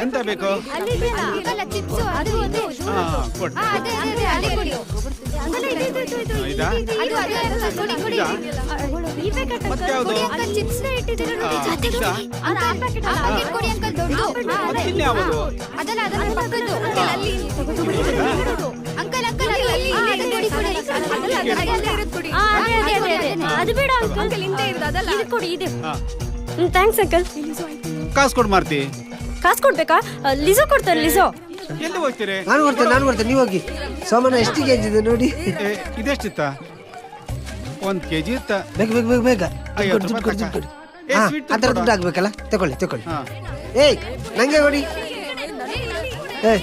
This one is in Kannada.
ಎಂತ ಬೇಕು? Thanks uncle. ಕಾಸು ಕೊಡು ಮಾರ್ತಿ. ಕಾಸು ಕೊಡ್ಬೇಕಾ? ಲಿಸೋ ಕೊಡ್ತಾರೆ. ಲಿಸೋ ಎಲ್ಲಿ ಹೋಗ್ತೀರಿ? ನಾನು ಕೊಡ್ತೇನೆ, ನೀವು ಹೋಗಿ. ಸೋಮಣ್ಣ ಎಷ್ಟು ಕೆಜಿ ಇದೆ ನೋಡಿ. ಇದೆಷ್ಟಿತ್ತ? 1 kg ಇತ್ತ. ಬೇಗ ದುಡ್ಡು ಅದರ ದುಡ್ಡು ಆಗ್ಬೇಕಲ್ಲ. ತಗೊಳ್ಳಿ. ಏಯ್ ನಂಗೆ ಕೊಡಿ. ಏಯ್